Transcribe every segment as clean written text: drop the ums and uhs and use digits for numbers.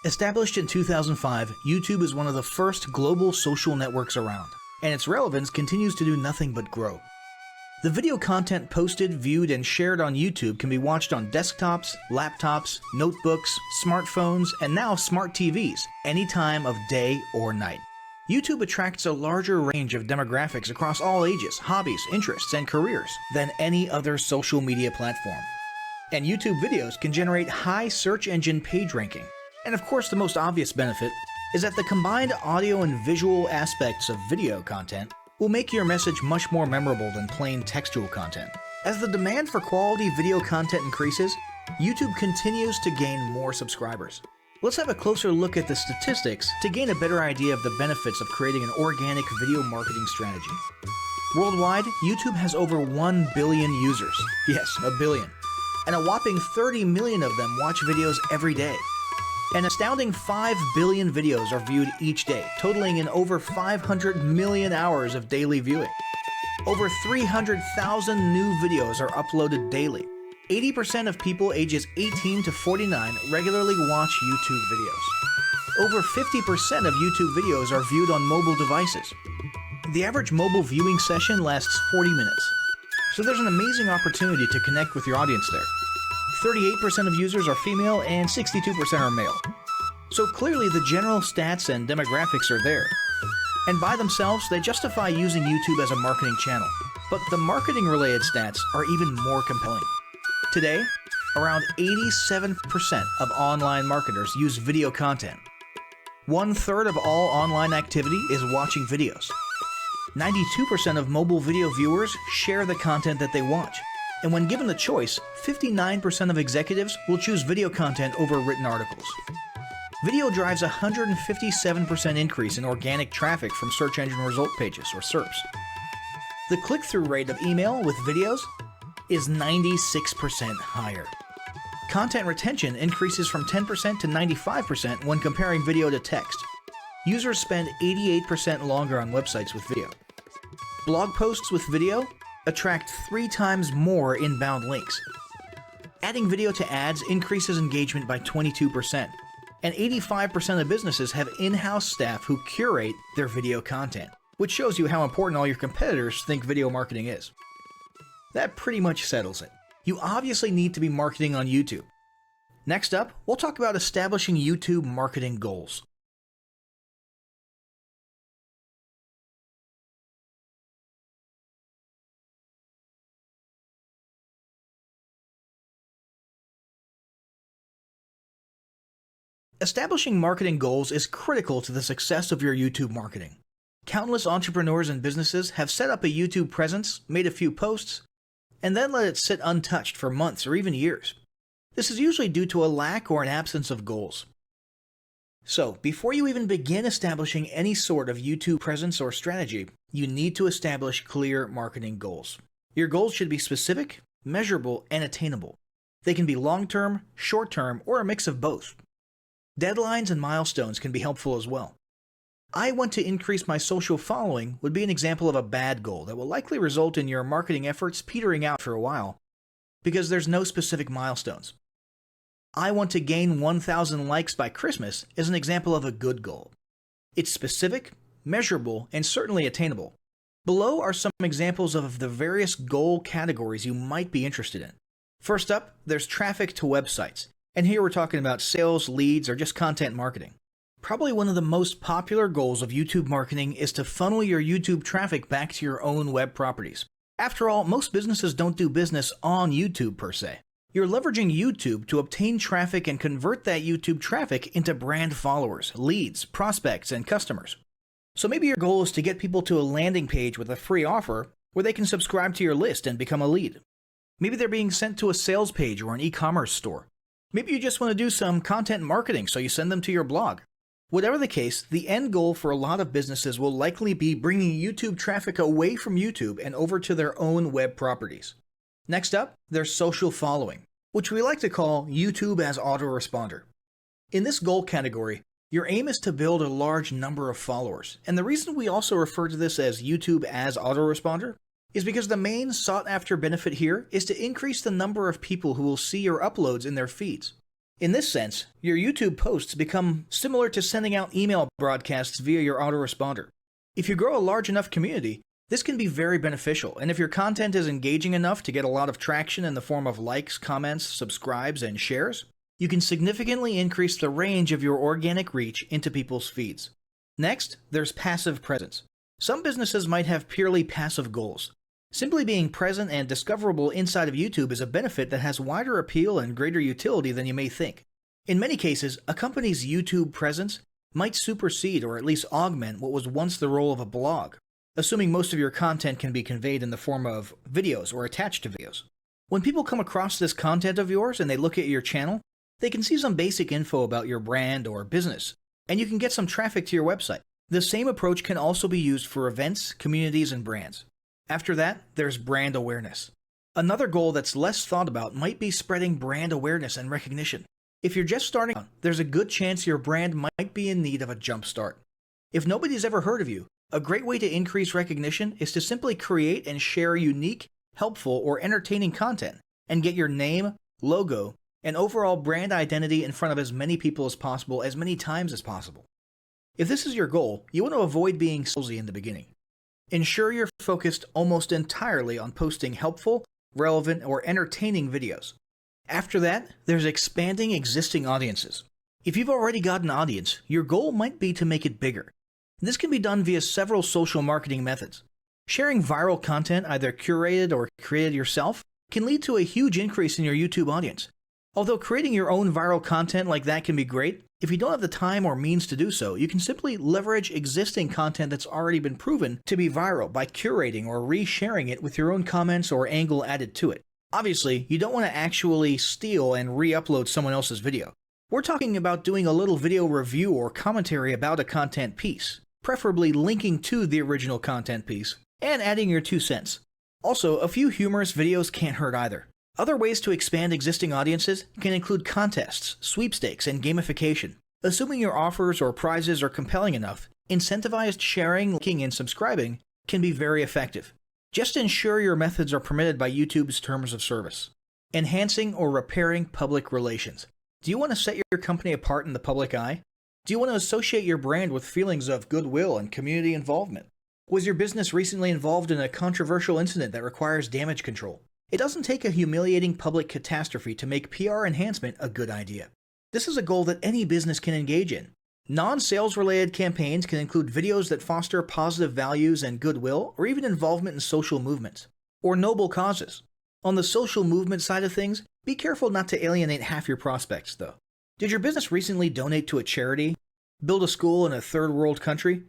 Established in 2005, YouTube is one of the first global social networks around, and its relevance continues to do nothing but grow. The video content posted, viewed, and shared on YouTube can be watched on desktops, laptops, notebooks, smartphones, and now smart TVs, any time of day or night. YouTube attracts a larger range of demographics across all ages, hobbies, interests, and careers than any other social media platform. And YouTube videos can generate high search engine page ranking. And of course, the most obvious benefit is that the combined audio and visual aspects of video content will make your message much more memorable than plain textual content. As the demand for quality video content increases, YouTube continues to gain more subscribers. Let's have a closer look at the statistics to gain a better idea of the benefits of creating an organic video marketing strategy. Worldwide, YouTube has over 1 billion users. Yes, a billion. And a whopping 30 million of them watch videos every day. An astounding 5 billion videos are viewed each day, totaling in over 500 million hours of daily viewing. Over 300,000 new videos are uploaded daily. 80% of people ages 18 to 49 regularly watch YouTube videos. Over 50% of YouTube videos are viewed on mobile devices. The average mobile viewing session lasts 40 minutes. So there's an amazing opportunity to connect with your audience there. 38% of users are female and 62% are male. So clearly the general stats and demographics are there. And by themselves, they justify using YouTube as a marketing channel. But the marketing-related stats are even more compelling. Today, around 87% of online marketers use video content. 1/3 of all online activity is watching videos. 92% of mobile video viewers share the content that they watch. And when given the choice, 59% of executives will choose video content over written articles. Video drives a 157% increase in organic traffic from search engine result pages, or SERPs. The click-through rate of email with videos is 96% higher. Content retention increases from 10% to 95% when comparing video to text. Users spend 88% longer on websites with video. Blog posts with video attract 3 times more inbound links. Adding video to ads increases engagement by 22%, and 85% of businesses have in-house staff who curate their video content, which shows you how important all your competitors think video marketing is. That pretty much settles it. You obviously need to be marketing on YouTube. Next up, we'll talk about establishing YouTube marketing goals. Establishing marketing goals is critical to the success of your YouTube marketing. Countless entrepreneurs and businesses have set up a YouTube presence, made a few posts, and then let it sit untouched for months or even years. This is usually due to a lack or an absence of goals. So, before you even begin establishing any sort of YouTube presence or strategy, you need to establish clear marketing goals. Your goals should be specific, measurable, and attainable. They can be long-term, short-term, or a mix of both. Deadlines and milestones can be helpful as well. I want to increase my social following would be an example of a bad goal that will likely result in your marketing efforts petering out for a while because there's no specific milestones. I want to gain 1,000 likes by Christmas is an example of a good goal. It's specific, measurable, and certainly attainable. Below are some examples of the various goal categories you might be interested in. First up, there's traffic to websites. And here we're talking about sales, leads, or just content marketing. Probably one of the most popular goals of YouTube marketing is to funnel your YouTube traffic back to your own web properties. After all, most businesses don't do business on YouTube per se. You're leveraging YouTube to obtain traffic and convert that YouTube traffic into brand followers, leads, prospects, and customers. So maybe your goal is to get people to a landing page with a free offer where they can subscribe to your list and become a lead. Maybe they're being sent to a sales page or an e-commerce store. Maybe you just want to do some content marketing, so you send them to your blog. Whatever the case, the end goal for a lot of businesses will likely be bringing YouTube traffic away from YouTube and over to their own web properties. Next up, there's social following, which we like to call YouTube as autoresponder. In this goal category, your aim is to build a large number of followers, and the reason we also refer to this as YouTube as autoresponder is because the main sought-after benefit here is to increase the number of people who will see your uploads in their feeds. In this sense, your YouTube posts become similar to sending out email broadcasts via your autoresponder. If you grow a large enough community, this can be very beneficial, and if your content is engaging enough to get a lot of traction in the form of likes, comments, subscribes, and shares, you can significantly increase the range of your organic reach into people's feeds. Next, there's passive presence. Some businesses might have purely passive goals. Simply being present and discoverable inside of YouTube is a benefit that has wider appeal and greater utility than you may think. In many cases, a company's YouTube presence might supersede or at least augment what was once the role of a blog, assuming most of your content can be conveyed in the form of videos or attached to videos. When people come across this content of yours and they look at your channel, they can see some basic info about your brand or business, and you can get some traffic to your website. The same approach can also be used for events, communities, and brands. After that, there's brand awareness. Another goal that's less thought about might be spreading brand awareness and recognition. If you're just starting out, there's a good chance your brand might be in need of a jump start. If nobody's ever heard of you, a great way to increase recognition is to simply create and share unique, helpful, or entertaining content and get your name, logo, and overall brand identity in front of as many people as possible as many times as possible. If this is your goal, you want to avoid being salesy in the beginning. Ensure you're focused almost entirely on posting helpful, relevant, or entertaining videos. After that, there's expanding existing audiences. If you've already got an audience, your goal might be to make it bigger. This can be done via several social marketing methods. Sharing viral content, either curated or created yourself, can lead to a huge increase in your YouTube audience. Although creating your own viral content like that can be great, if you don't have the time or means to do so, you can simply leverage existing content that's already been proven to be viral by curating or resharing it with your own comments or angle added to it. Obviously, you don't want to actually steal and re-upload someone else's video. We're talking about doing a little video review or commentary about a content piece, preferably linking to the original content piece, and adding your 2 cents. Also, a few humorous videos can't hurt either. Other ways to expand existing audiences can include contests, sweepstakes, and gamification. Assuming your offers or prizes are compelling enough, incentivized sharing, liking, and subscribing can be very effective. Just ensure your methods are permitted by YouTube's terms of service. Enhancing or repairing public relations. Do you want to set your company apart in the public eye? Do you want to associate your brand with feelings of goodwill and community involvement? Was your business recently involved in a controversial incident that requires damage control? It doesn't take a humiliating public catastrophe to make PR enhancement a good idea. This is a goal that any business can engage in. Non-sales related campaigns can include videos that foster positive values and goodwill, or even involvement in social movements, or noble causes. On the social movement side of things, be careful not to alienate half your prospects, though. Did your business recently donate to a charity? Build a school in a third world country?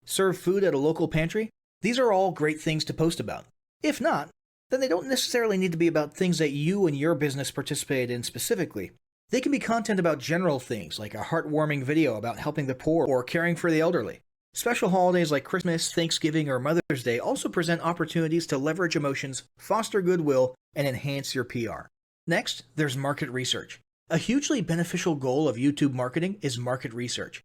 Serve food at a local pantry? These are all great things to post about. If not, then they don't necessarily need to be about things that you and your business participated in specifically. They can be content about general things, like a heartwarming video about helping the poor or caring for the elderly. Special holidays like Christmas, Thanksgiving, or Mother's Day also present opportunities to leverage emotions, foster goodwill, and enhance your PR. Next, there's market research. A hugely beneficial goal of YouTube marketing is market research.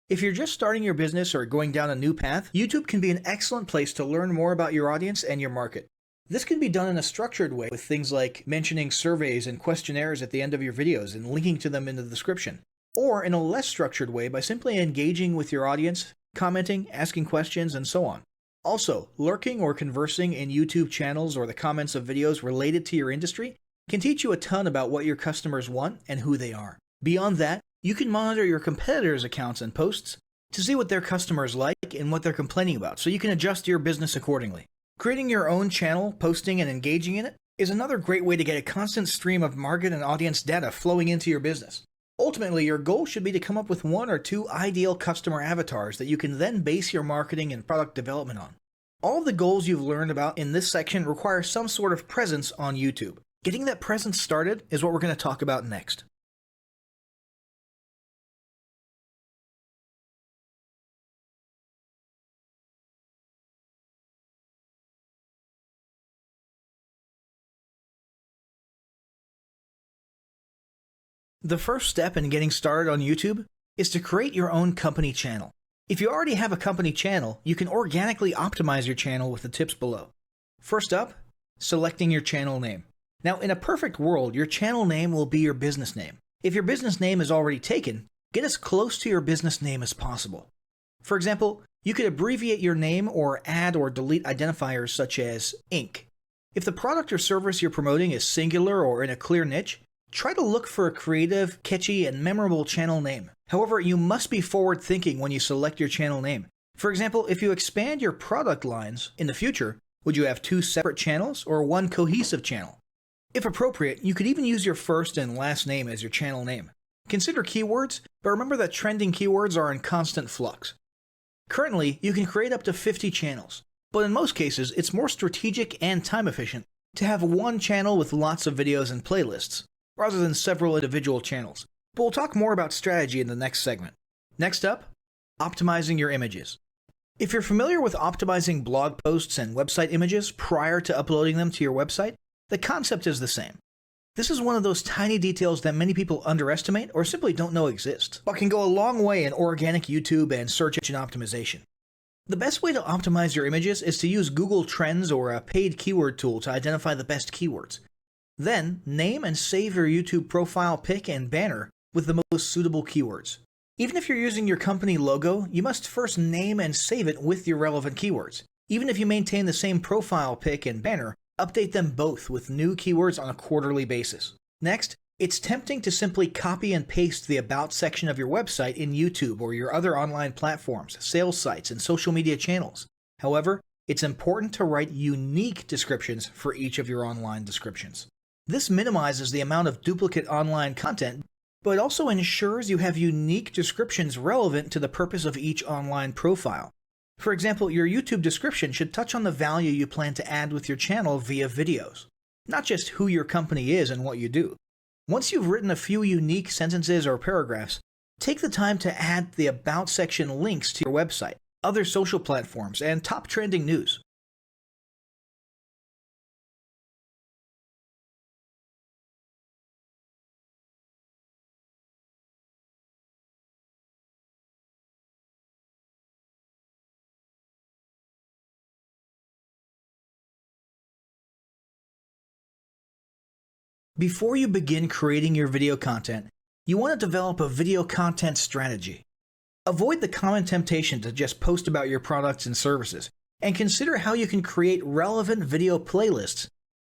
If you're just starting your business or going down a new path, YouTube can be an excellent place to learn more about your audience and your market. This can be done in a structured way with things like mentioning surveys and questionnaires at the end of your videos and linking to them in the description, or in a less structured way by simply engaging with your audience, commenting, asking questions, and so on. Also, lurking or conversing in YouTube channels or the comments of videos related to your industry can teach you a ton about what your customers want and who they are. Beyond that, you can monitor your competitors' accounts and posts to see what their customers like and what they're complaining about, so you can adjust your business accordingly. Creating your own channel, posting, and engaging in it is another great way to get a constant stream of market and audience data flowing into your business. Ultimately, your goal should be to come up with 1 or 2 ideal customer avatars that you can then base your marketing and product development on. All of the goals you've learned about in this section require some sort of presence on YouTube. Getting that presence started is what we're going to talk about next. The first step in getting started on YouTube is to create your own company channel. If you already have a company channel, you can organically optimize your channel with the tips below. First up, selecting your channel name. Now, in a perfect world, your channel name will be your business name. If your business name is already taken, get as close to your business name as possible. For example, you could abbreviate your name or add or delete identifiers such as Inc. If the product or service you're promoting is singular or in a clear niche, try to look for a creative, catchy, and memorable channel name. However, you must be forward-thinking when you select your channel name. For example, if you expand your product lines in the future, would you have 2 separate channels or one cohesive channel? If appropriate, you could even use your first and last name as your channel name. Consider keywords, but remember that trending keywords are in constant flux. Currently, you can create up to 50 channels, but in most cases, it's more strategic and time efficient to have one channel with lots of videos and playlists, rather than several individual channels. But we'll talk more about strategy in the next segment. Next up, optimizing your images. If you're familiar with optimizing blog posts and website images prior to uploading them to your website, the concept is the same. This is one of those tiny details that many people underestimate or simply don't know exist, but can go a long way in organic YouTube and search engine optimization. The best way to optimize your images is to use Google Trends or a paid keyword tool to identify the best keywords. Then, name and save your YouTube profile pic and banner with the most suitable keywords. Even if you're using your company logo, you must first name and save it with your relevant keywords. Even if you maintain the same profile pic and banner, update them both with new keywords on a quarterly basis. Next, it's tempting to simply copy and paste the About section of your website in YouTube or your other online platforms, sales sites, and social media channels. However, it's important to write unique descriptions for each of your online descriptions. This minimizes the amount of duplicate online content, but it also ensures you have unique descriptions relevant to the purpose of each online profile. For example, your YouTube description should touch on the value you plan to add with your channel via videos, not just who your company is and what you do. Once you've written a few unique sentences or paragraphs, take the time to add the About section links to your website, other social platforms, and top trending news. Before you begin creating your video content, you want to develop a video content strategy. Avoid the common temptation to just post about your products and services, and consider how you can create relevant video playlists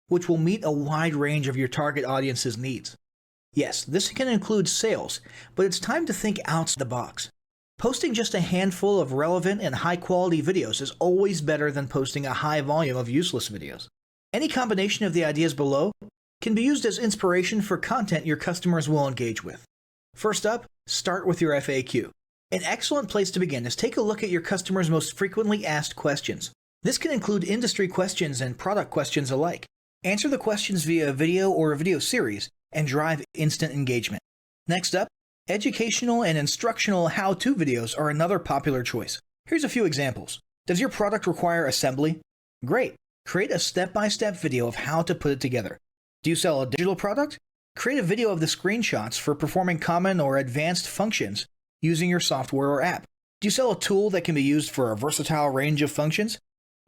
which will meet a wide range of your target audience's needs. Yes, this can include sales, but it's time to think outside the box. Posting just a handful of relevant and high-quality videos is always better than posting a high volume of useless videos. Any combination of the ideas below can be used as inspiration for content your customers will engage with. First up, start with your FAQ. An excellent place to begin is take a look at your customers' most frequently asked questions. This can include industry questions and product questions alike. Answer the questions via a video or a video series and drive instant engagement. Next up, educational and instructional how-to videos are another popular choice. Here's a few examples. Does your product require assembly? Great! Create a step-by-step video of how to put it together. Do you sell a digital product? Create a video of the screenshots for performing common or advanced functions using your software or app. Do you sell a tool that can be used for a versatile range of functions?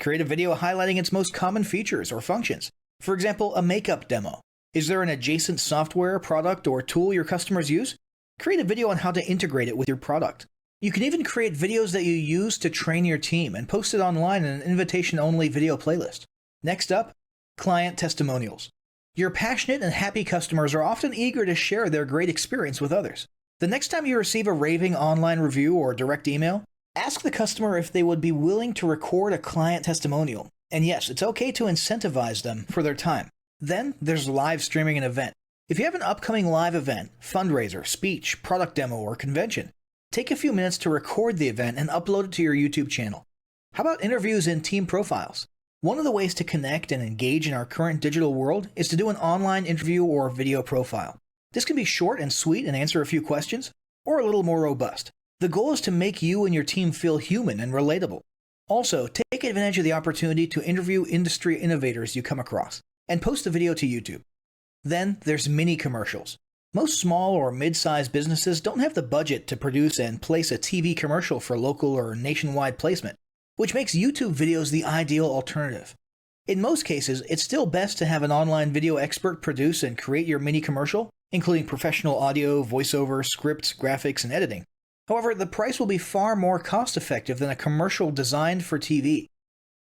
Create a video highlighting its most common features or functions. For example, a makeup demo. Is there an adjacent software, product, or tool your customers use? Create a video on how to integrate it with your product. You can even create videos that you use to train your team and post it online in an invitation-only video playlist. Next up, client testimonials. Your passionate and happy customers are often eager to share their great experience with others. The next time you receive a raving online review or direct email, ask the customer if they would be willing to record a client testimonial. And yes, it's okay to incentivize them for their time. Then there's live streaming an event. If you have an upcoming live event, fundraiser, speech, product demo, or convention, take a few minutes to record the event and upload it to your YouTube channel. How about interviews and team profiles? One of the ways to connect and engage in our current digital world is to do an online interview or video profile. This can be short and sweet and answer a few questions, or a little more robust. The goal is to make you and your team feel human and relatable. Also, take advantage of the opportunity to interview industry innovators you come across, and post the video to YouTube. Then there's mini commercials. Most small or mid-sized businesses don't have the budget to produce and place a TV commercial for local or nationwide placement, which makes YouTube videos the ideal alternative. In most cases, it's still best to have an online video expert produce and create your mini commercial including professional audio, voiceover, scripts, graphics, and editing. However, the price will be far more cost-effective than a commercial designed for TV.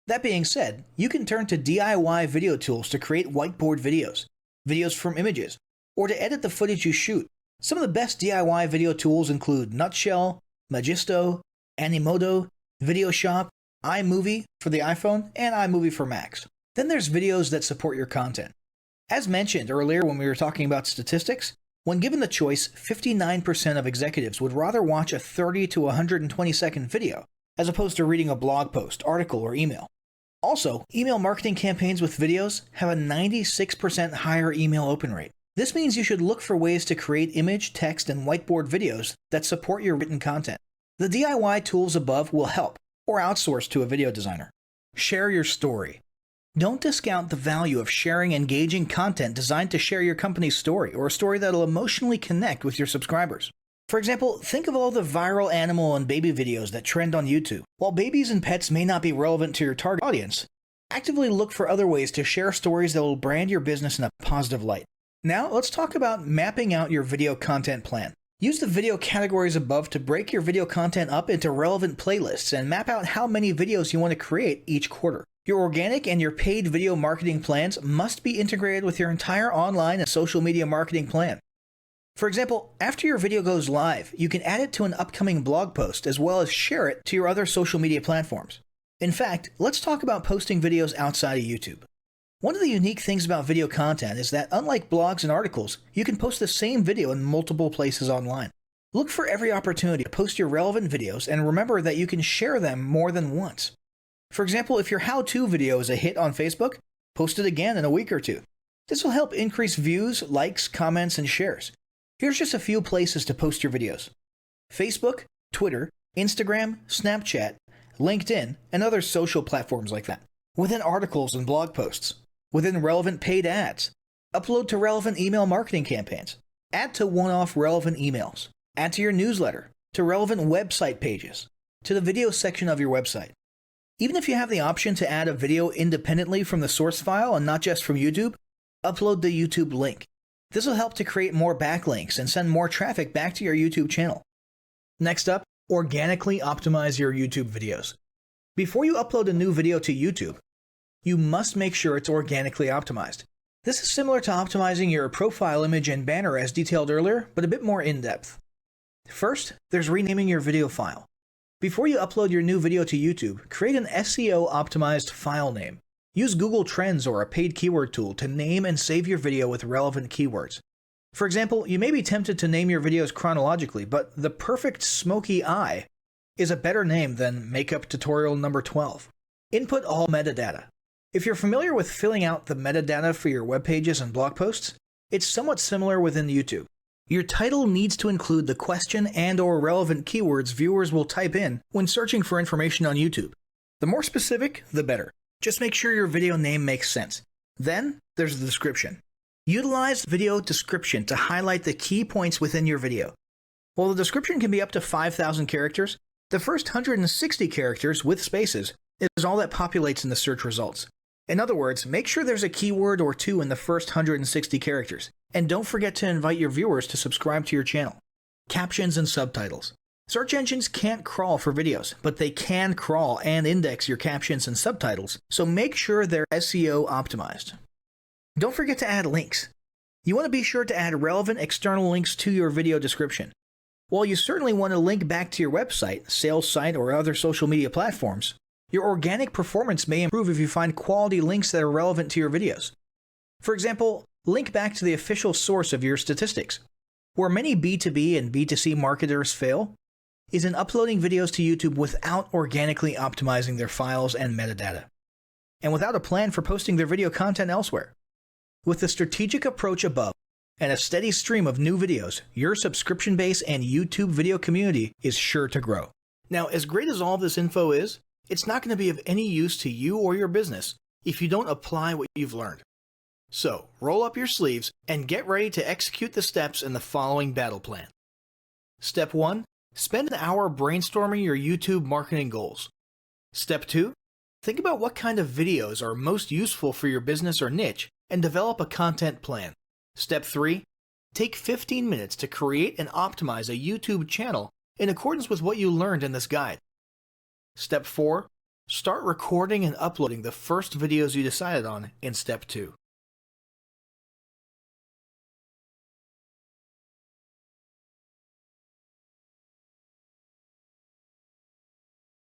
That being said, you can turn to DIY video tools to create whiteboard videos, videos from images, or to edit the footage you shoot. Some of the best DIY video tools include Nutshell, Magisto, Animoto, VideoShop, iMovie for the iPhone, and iMovie for Macs. Then there's videos that support your content. As mentioned earlier when we were talking about statistics, when given the choice, 59% of executives would rather watch a 30 to 120 second video as opposed to reading a blog post, article, or email. Also, email marketing campaigns with videos have a 96% higher email open rate. This means you should look for ways to create image, text, and whiteboard videos that support your written content. The DIY tools above will help, or outsource to a video designer. Share your story. Don't discount the value of sharing engaging content designed to share your company's story, or a story that'll emotionally connect with your subscribers. For example, think of all the viral animal and baby videos that trend on YouTube. While babies and pets may not be relevant to your target audience, actively look for other ways to share stories that will brand your business in a positive light. Now, let's talk about mapping out your video content plan. Use the video categories above to break your video content up into relevant playlists and map out how many videos you want to create each quarter. Your organic and your paid video marketing plans must be integrated with your entire online and social media marketing plan. For example, after your video goes live, you can add it to an upcoming blog post as well as share it to your other social media platforms. In fact, let's talk about posting videos outside of YouTube. One of the unique things about video content is that unlike blogs and articles, you can post the same video in multiple places online. Look for every opportunity to post your relevant videos and remember that you can share them more than once. For example, if your how-to video is a hit on Facebook, post it again in a week or two. This will help increase views, likes, comments, and shares. Here's just a few places to post your videos: Facebook, Twitter, Instagram, Snapchat, LinkedIn, and other social platforms like that. Within articles and blog posts. Within relevant paid ads. Upload to relevant email marketing campaigns. Add to one-off relevant emails. Add to your newsletter. To relevant website pages. To the video section of your website. Even if you have the option to add a video independently from the source file and not just from YouTube, upload the YouTube link. This will help to create more backlinks and send more traffic back to your YouTube channel. Next up, organically optimize your YouTube videos. Before you upload a new video to YouTube, you must make sure it's organically optimized. This is similar to optimizing your profile image and banner as detailed earlier, but a bit more in-depth. First, there's renaming your video file. Before you upload your new video to YouTube, create an SEO-optimized file name. Use Google Trends or a paid keyword tool to name and save your video with relevant keywords. For example, you may be tempted to name your videos chronologically, but the perfect smoky eye is a better name than makeup tutorial number 12. Input all metadata. If you're familiar with filling out the metadata for your web pages and blog posts, it's somewhat similar within YouTube. Your title needs to include the question and/or relevant keywords viewers will type in when searching for information on YouTube. The more specific, the better. Just make sure your video name makes sense. Then, there's the description. Utilize video description to highlight the key points within your video. While the description can be up to 5,000 characters, the first 160 characters with spaces is all that populates in the search results. In other words, make sure there's a keyword or two in the first 160 characters, and don't forget to invite your viewers to subscribe to your channel. Captions and subtitles. Search engines can't crawl for videos, but they can crawl and index your captions and subtitles, so make sure they're SEO optimized. Don't forget to add links. You want to be sure to add relevant external links to your video description. While you certainly want to link back to your website, sales site, or other social media platforms, your organic performance may improve if you find quality links that are relevant to your videos. For example, link back to the official source of your statistics. Where many B2B and B2C marketers fail is in uploading videos to YouTube without organically optimizing their files and metadata, and without a plan for posting their video content elsewhere. With the strategic approach above and a steady stream of new videos, your subscription base and YouTube video community is sure to grow. Now, as great as all of this info is, it's not going to be of any use to you or your business if you don't apply what you've learned. So, roll up your sleeves and get ready to execute the steps in the following battle plan. Step 1. Spend an hour brainstorming your YouTube marketing goals. Step 2. Think about what kind of videos are most useful for your business or niche and develop a content plan. Step 3. Take 15 minutes to create and optimize a YouTube channel in accordance with what you learned in this guide. Step 4. Start recording and uploading the first videos you decided on in Step 2.